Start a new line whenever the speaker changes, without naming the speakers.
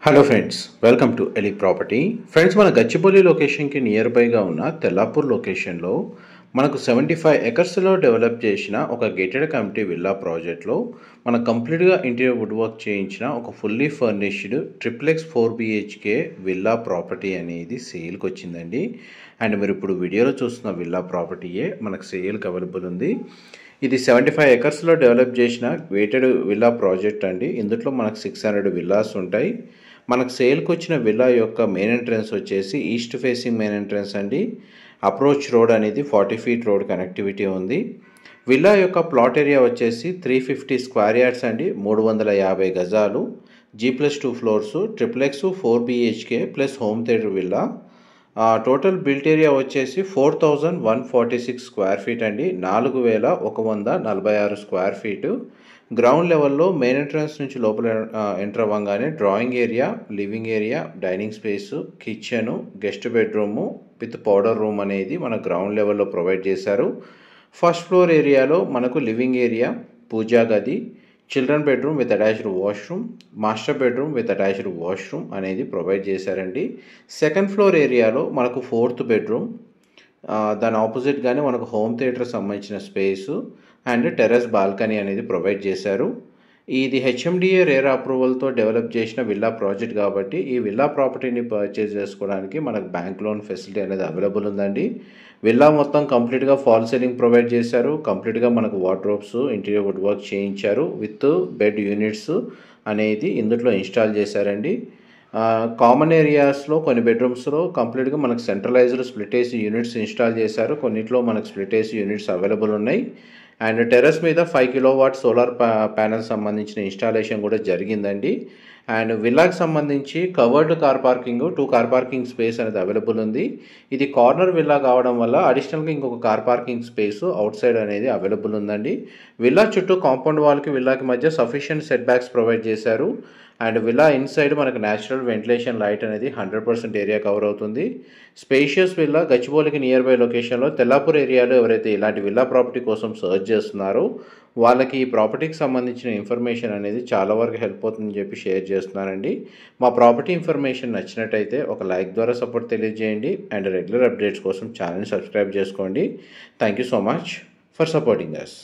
Hello friends, welcome to Eli property. Friends, మన గచ్చిబౌలి లొకేషన్కి near బైగా ఉన్న తెల్లాపూర్ లొకేషన్లో మనకు 75 ఎకర్స్లో డెవలప్ చేసిన ఒక గేటెడ్ కమ్యూనిటీ విల్లా ప్రాజెక్ట్లో మనకు కంప్లీట్గా ఇంటీరియర్ వుడ్ వర్క్ చేయించిన ఒక fully furnished triplex 4 BHK villa property అనేది సేల్కి వచ్చిందండి. అండ్ మీరు ఇప్పుడు వీడియోలో చూస్తున్న విల్లా ప్రాపర్టీయే మనకు సేల్కి అవైలబుల్ ఉంది. ఇది 75 ఎకర్స్లో డెవలప్ చేసిన గేటెడ్ విల్లా ప్రాజెక్ట్ అండి. ఇందులో మనకు 600 విల్లాస్ ఉంటాయి. మనకు సేల్కి వచ్చిన విల్లా యొక్క మెయిన్ ఎంట్రన్స్ వచ్చేసి ఈస్ట్ ఫేసింగ్ మెయిన్ ఎంట్రన్స్ అండి. అప్రోచ్ రోడ్ అనేది 40 ఫీట్ రోడ్ కనెక్టివిటీ ఉంది. విల్లా యొక్క ప్లాట్ ఏరియా వచ్చేసి 350 స్క్వేర్ యార్డ్స్ అండి, 350 గజాలు, G+2 floors, triplex 4 BHK plus home theatre villa. Total built area వచ్చేసి 4146 స్క్వేర్ ఫీట్ అండి, 4146 స్క్వేర్ ఫీటు. గ్రౌండ్ లెవెల్లో మెయిన్ ఎంట్రన్స్ నుంచి లోపల ఎంటర్ అవ్వగానే drawing area, living area, dining space, kitchen, guest bedroom with powder room అనేది మన ground లెవెల్లో provide చేశారు. ఫస్ట్ ఫ్లోర్ ఏరియాలో మనకు లివింగ్ ఏరియా, పూజా గది, children bedroom with attached washroom, master bedroom with attached washroom అనేది ప్రొవైడ్ చేశారండి. సెకండ్ ఫ్లోర్ ఏరియాలో మనకు 4th బెడ్రూమ్, దాని ఆపోజిట్గానే మనకు హోమ్ థియేటర్ సంబంధించిన స్పేసు అండ్ టెర్రస్ బాల్కనీ అనేది ప్రొవైడ్ చేశారు. ఇది HMDA రేర్ అప్రూవల్తో డెవలప్ చేసిన విల్లా ప్రాజెక్ట్ కాబట్టి ఈ విల్లా ప్రాపర్టీని పర్చేజ్ చేసుకోవడానికి మనకు బ్యాంక్ లోన్ ఫెసిలిటీ అనేది అవైలబుల్ ఉందండి. విల్లా మొత్తం కంప్లీట్గా ఫాల్ సీలింగ్ ప్రొవైడ్ చేశారు. కంప్లీట్గా మనకు వార్డ్రోబ్స్, ఇంటీరియర్ వుడ్ వర్క్ చేయించారు విత్ బెడ్ యూనిట్స్ అనేది ఇందులో ఇన్స్టాల్ చేశారండి. కామన్ ఏరియాస్లో కొన్ని బెడ్రూమ్స్లో కంప్లీట్గా మనకు centralised split AC units install చేశారు. కొన్నిట్లో మనకు స్ప్లిట్ ఏసీ యూనిట్స్ అవైలబుల్ ఉన్నాయి. అండ్ టెర్రస్ మీద 5 కిలోవాట్ సోలార్ ప్యానల్ సంబంధించిన ఇన్స్టాలేషన్ కూడా జరిగిందండి. అండ్ విల్లాకి సంబంధించి covered car parking, 2 car parking space అనేది అవైలబుల్ ఉంది. ఇది కార్నర్ విల్లా కావడం వల్ల అడిషనల్గా ఇంకొక car parking space outside అనేది అవైలబుల్ ఉందండి. విల్లా చుట్టూ కాంపౌండ్ వాల్కి విల్లాకి మధ్య సఫిషియెంట్ సెట్ బ్యాక్స్ ప్రొవైడ్ చేశారు. అండ్ విల్లా ఇన్సైడ్ మనకు న్యాచురల్ వెంటిలేషన్ లైట్ అనేది 100% ఏరియా కవర్ అవుతుంది. స్పేషియస్ విల్లా గచ్చిబౌలికి నియర్ బై లొకేషన్లో తెల్లాపూర్ ఏరియాలో ఎవరైతే ఇలాంటి విల్లా ప్రాపర్టీ కోసం సర్చ్ చేస్తున్నారో వాళ్ళకి ఈ ప్రాపర్టీకి సంబంధించిన ఇన్ఫర్మేషన్ అనేది చాలా వరకు హెల్ప్ అవుతుందని చెప్పి షేర్ చేస్తున్నానండి. మా ప్రాపర్టీ ఇన్ఫర్మేషన్ నచ్చినట్టయితే ఒక లైక్ ద్వారా సపోర్ట్ తెలియజేయండి. అండ్ రెగ్యులర్ అప్డేట్స్ కోసం ఛానల్ని సబ్స్క్రైబ్ చేసుకోండి. Thank you so much for supporting us.